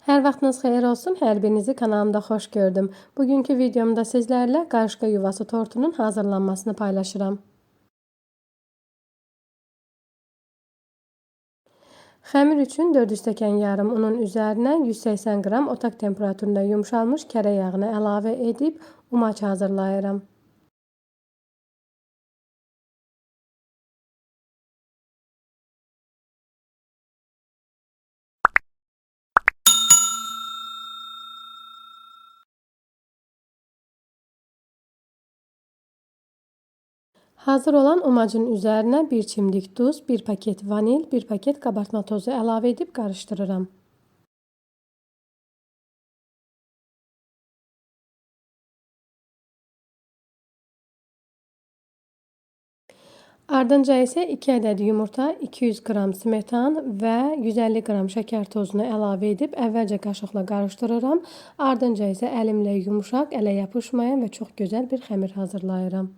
Hər vaxtınız xeyir olsun. Hər birinizi kanalımda xoş gördüm. Bugünkü videomda sizlərlə qarışqa yuvası tortunun hazırlanmasını paylaşıram. Xəmir üçün 400 stəkan yarım unun üzərinə 180 qram otaq temperaturunda yumşalmış kərə yağını əlavə edib umaç hazırlayıram. Hazır olan umacın üzərinə 1 çimdik duz, 1 paket vanil, 1 paket qabartma tozu əlavə edib qarışdırıram. Ardınca isə 2 ədəd yumurta, 200 qram smetan və 150 qram şəkər tozunu əlavə edib əvvəlcə qaşıqla qarışdırıram. Ardınca isə əlimlə yumşaq, ələ yapışmayan və çox gözəl bir xəmir hazırlayıram.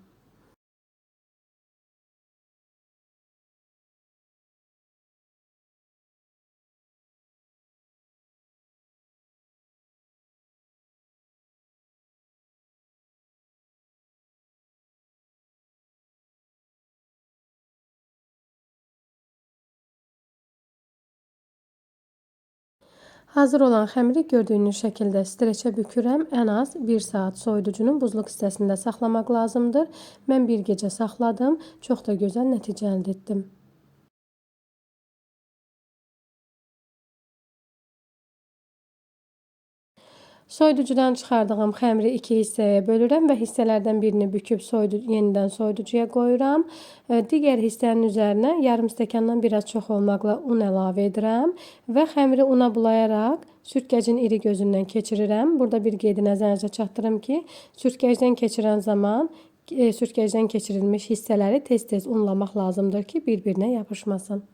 Hazır olan xəmiri gördüyünüz şəkildə streçə bükürəm. Ən az 1 saat soyuducunun buzluq hissəsində saxlamaq lazımdır. Mən bir gecə saxladım. Çox da gözəl nəticə əldə etdim. Soyuducudan çıxardığım xəmiri 2 hissəyə bölürəm və hissələrdən birini büküb yenidən soyuducuya qoyuram. Digər hissənin üzərinə yarım stəkandan biraz çox olmaqla un əlavə edirəm və xəmiri una bulayaraq sürtkəcin iri gözündən keçirirəm. Burada bir qeydi nəzərinizə çatdırım ki, sürtkəcdən keçirən zaman sürtkəcdən keçirilmiş hissələri tez-tez unlamaq lazımdır ki, bir-birinə yapışmasın.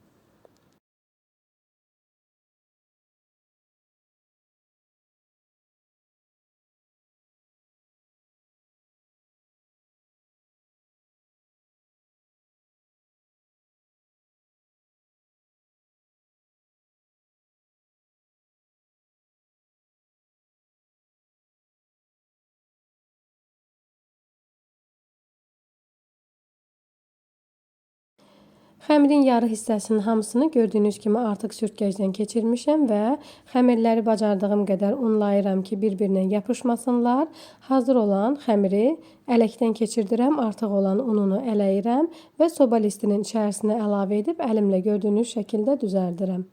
Xəmirin yarı hissəsinin hamısını gördüyünüz kimi artıq sürtkəcdən keçirmişəm və xəmirləri bacardığım qədər unlayıram ki, bir-birinə yapışmasınlar. Hazır olan xəmiri ələkdən keçirdirəm, artıq olan ununu ələyirəm və soba listinin içərisinə əlavə edib əlimlə gördüyünüz şəkildə düzəldirəm.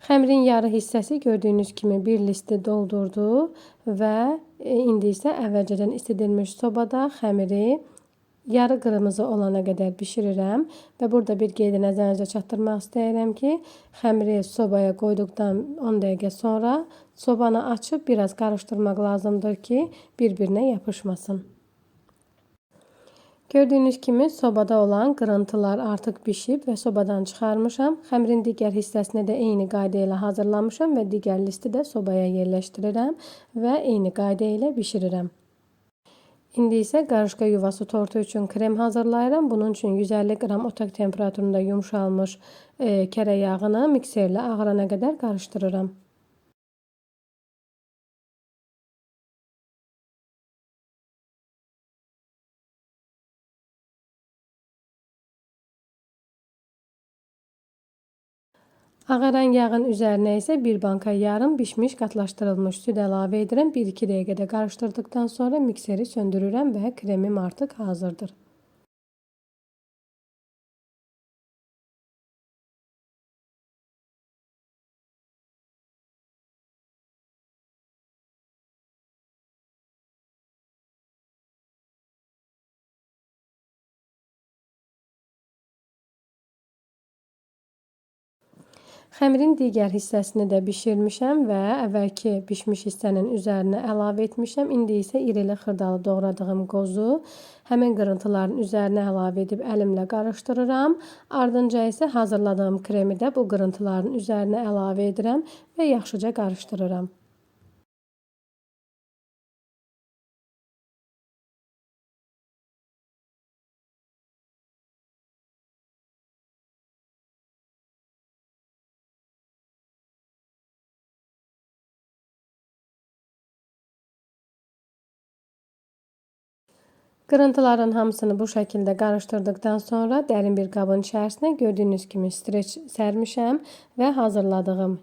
Xəmirin yarı hissəsi gördüyünüz kimi bir listi doldurdu və indi isə əvvəlcədən isidilmiş sobada xəmiri yarı qırmızı olana qədər bişirirəm və burada bir qeydi nəzərinizə çatdırmaq istəyirəm ki, xəmiri sobaya qoyduqdan 10 dəqiqə sonra sobanı açıb biraz qarışdırmaq lazımdır ki, bir-birinə yapışmasın. Gördüyünüz kimi sobada olan qırıntılar artıq bişib və sobadan çıxarmışam. Xəmirin digər hissəsini də eyni qayda ilə hazırlamışam və digər listi də sobaya yerləşdirirəm və eyni qayda ilə bişirirəm. İndi isə qarışqa yuvası tortu üçün krem hazırlayıram. Bunun üçün 150 qram otaq temperaturunda yumşalmış kərə yağını mikserlə ağarana qədər qarışdırıram. Ağaran yağın üzərinə isə bir banka yarım bişmiş qatlaşdırılmış süd əlavə edirəm. 1-2 dəqiqədə qarışdırdıqdan sonra mikseri söndürürəm və kremim artıq hazırdır. Xəmirin digər hissəsini də bişirmişəm və əvvəlki bişmiş hissənin üzərinə əlavə etmişəm. İndi isə irili xırdalı doğradığım qozu həmin qırıntıların üzərinə əlavə edib əlimlə qarışdırıram. Ardınca isə hazırladığım kremi də bu qırıntıların üzərinə əlavə edirəm və yaxşıca qarışdırıram. Qırıntıların hamısını bu şəkildə qarışdırdıqdan sonra dərin bir qabın içərisinə gördüyünüz kimi streç sərmişəm və hazırladığım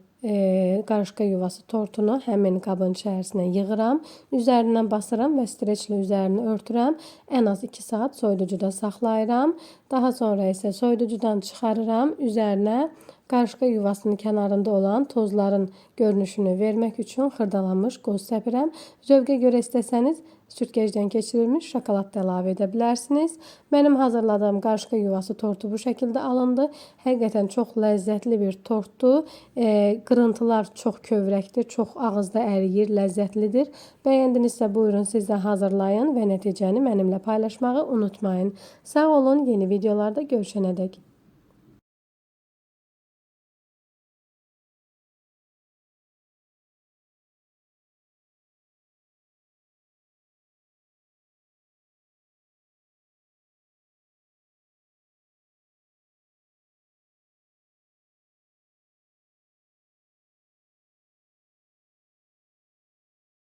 qarışqa yuvası tortunu həmin qabın içərisinə yığıram. Üzərindən basıram və streçlə üzərini örtürəm. Ən az 2 saat soyuducuda saxlayıram. Daha sonra isə soyuducudan çıxarıram. Üzərinə qarışqa yuvasının kənarında olan tozların görünüşünü vermək üçün xırdalanmış qoz səpirəm. Zövqə görə istəsəniz sütkəcdən keçirilmiş şokolad da əlavə edə bilərsiniz. Mənim hazırladığım qarışqa yuvası tortu bu şəkildə alındı. Həqiqətən çox ləzzətli bir tortdur. Qırıntılar çox kövrəkdir, çox ağızda əriyir, ləzzətlidir. Bəyəndinizsə buyurun siz də hazırlayın və nəticəni mənimlə paylaşmağı unutmayın. Sağ olun, yeni videolarda görüşənədək.